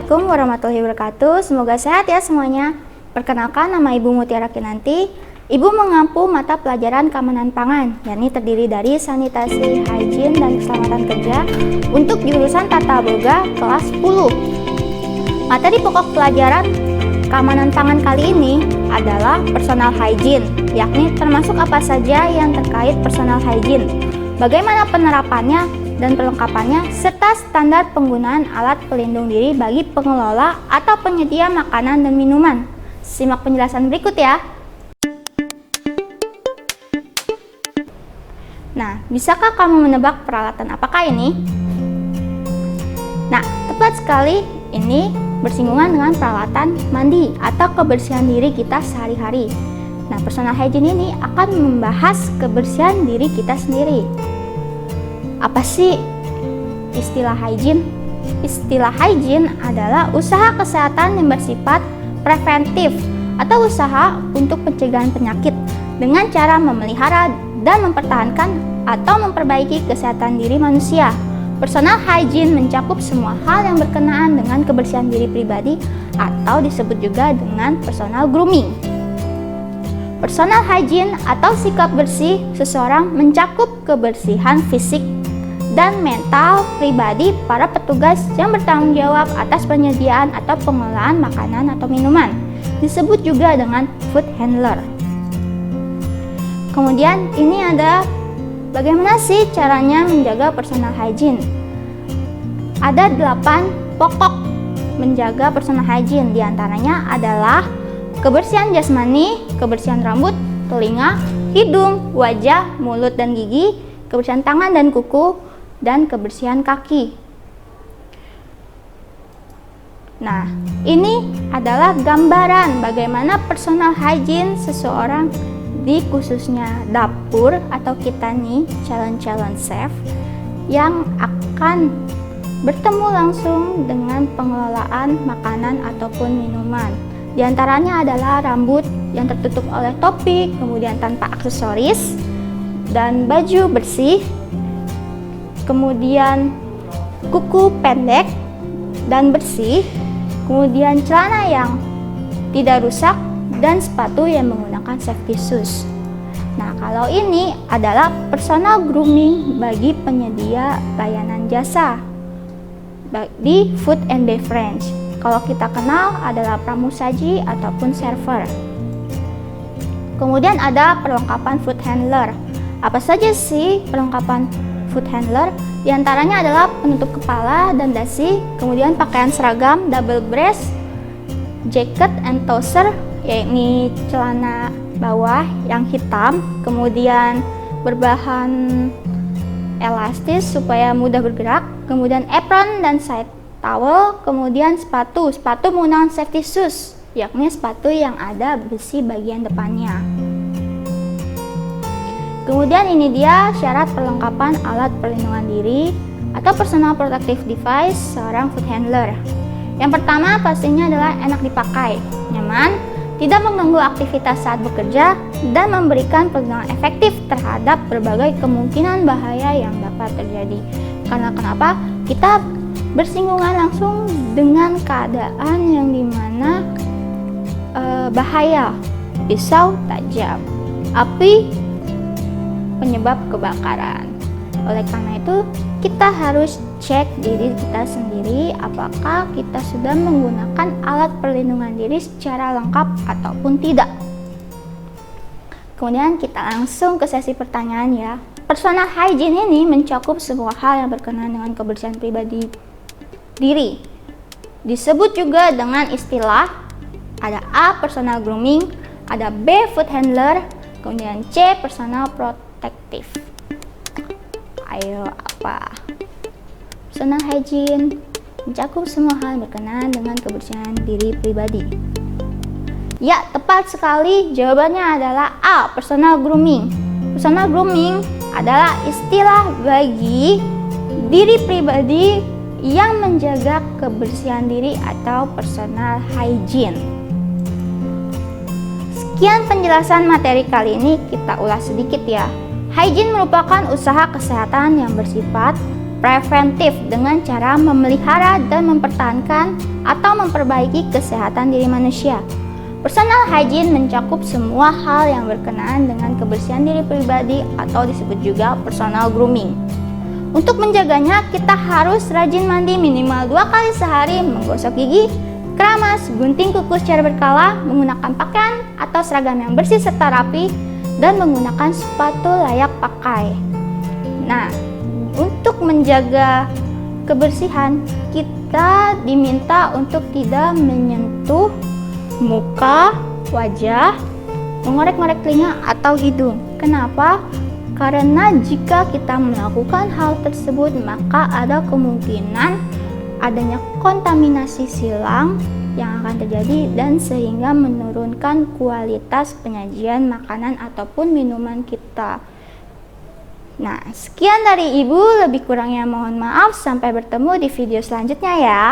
Assalamualaikum warahmatullahi wabarakatuh. Semoga sehat ya semuanya. Perkenalkan, nama Ibu Mutiara Kinanti. Ibu mengampu mata pelajaran keamanan pangan, yakni terdiri dari sanitasi, hygiene, dan keselamatan kerja untuk jurusan Tata Boga kelas 10. Materi pokok pelajaran keamanan pangan kali ini adalah personal hygiene, yakni termasuk apa saja yang terkait personal hygiene, bagaimana penerapannya dan perlengkapannya, serta standar penggunaan alat pelindung diri bagi pengelola atau penyedia makanan dan minuman. Simak penjelasan berikut ya. Nah, bisakah kamu menebak peralatan apakah ini? Nah, tepat sekali, ini bersinggungan dengan peralatan mandi atau kebersihan diri kita sehari-hari. Nah, personal hygiene ini akan membahas kebersihan diri kita sendiri. Apa sih istilah hygiene? Istilah hygiene adalah usaha kesehatan yang bersifat preventif atau usaha untuk pencegahan penyakit dengan cara memelihara dan mempertahankan atau memperbaiki kesehatan diri manusia. Personal hygiene mencakup semua hal yang berkenaan dengan kebersihan diri pribadi atau disebut juga dengan personal grooming. Personal hygiene atau sikap bersih seseorang mencakup kebersihan fisik dan mental pribadi para petugas yang bertanggung jawab atas penyediaan atau pengelolaan makanan atau minuman. Disebut juga dengan food handler. Kemudian ini ada bagaimana sih caranya menjaga personal hygiene. Ada 8 pokok menjaga personal hygiene, diantaranya adalah kebersihan jasmani, kebersihan rambut, telinga, hidung, wajah, mulut dan gigi, kebersihan tangan dan kuku, dan kebersihan kaki. Nah, ini adalah gambaran bagaimana personal hygiene seseorang di khususnya dapur atau kita nih calon-calon chef yang akan bertemu langsung dengan pengelolaan makanan ataupun minuman. Di antaranya adalah rambut yang tertutup oleh topi, kemudian tanpa aksesoris, dan baju bersih, kemudian kuku pendek dan bersih, kemudian celana yang tidak rusak, dan sepatu yang menggunakan safety shoes. Nah, kalau ini adalah personal grooming bagi penyedia layanan jasa di food and beverage. Kalau kita kenal adalah pramusaji ataupun server. Kemudian ada perlengkapan food handler. Apa saja sih perlengkapan food handler? Di antaranya adalah penutup kepala dan dasi, kemudian pakaian seragam, double breast, jacket and trouser, yakni celana bawah yang hitam, kemudian berbahan elastis supaya mudah bergerak, kemudian apron dan side towel, kemudian sepatu menggunakan safety shoes, yakni sepatu yang ada besi bagian depannya. Kemudian ini dia syarat perlengkapan alat perlindungan diri atau personal protective device seorang food handler. Yang pertama pastinya adalah enak dipakai, nyaman, tidak mengganggu aktivitas saat bekerja, dan memberikan perlindungan efektif terhadap berbagai kemungkinan bahaya yang dapat terjadi. Karena kenapa? Kita bersinggungan langsung dengan keadaan yang dimana bahaya, pisau tajam, api, penyebab kebakaran. Oleh karena itu, kita harus cek diri kita sendiri apakah kita sudah menggunakan alat perlindungan diri secara lengkap ataupun tidak. Kemudian kita langsung ke sesi pertanyaan ya. Personal hygiene ini mencakup semua hal yang berkenaan dengan kebersihan pribadi diri. Disebut juga dengan istilah ada A. Personal grooming, ada B. Food handler, kemudian C. Personal protective. Ayo apa? Personal hygiene mencakup semua hal berkenaan dengan kebersihan diri pribadi. Ya, tepat sekali. Jawabannya adalah A. Personal grooming. Personal grooming adalah istilah bagi diri pribadi yang menjaga kebersihan diri atau personal hygiene. Sekian penjelasan materi kali ini, kita ulas sedikit ya. Hygiene merupakan usaha kesehatan yang bersifat preventif dengan cara memelihara dan mempertahankan atau memperbaiki kesehatan diri manusia. Personal hygiene mencakup semua hal yang berkenaan dengan kebersihan diri pribadi atau disebut juga personal grooming. Untuk menjaganya, kita harus rajin mandi minimal 2 kali sehari, menggosok gigi, keramas, gunting kuku secara berkala, menggunakan pakaian atau seragam yang bersih serta rapi, dan menggunakan sepatu layak pakai. Nah, untuk menjaga kebersihan, kita diminta untuk tidak menyentuh muka, wajah, mengorek-ngorek telinga atau hidung. Kenapa? Karena jika kita melakukan hal tersebut, maka ada kemungkinan adanya kontaminasi silang yang akan terjadi dan sehingga menurunkan kualitas penyajian makanan ataupun minuman kita. Nah, sekian dari Ibu, lebih kurangnya mohon maaf. Sampai bertemu di video selanjutnya ya.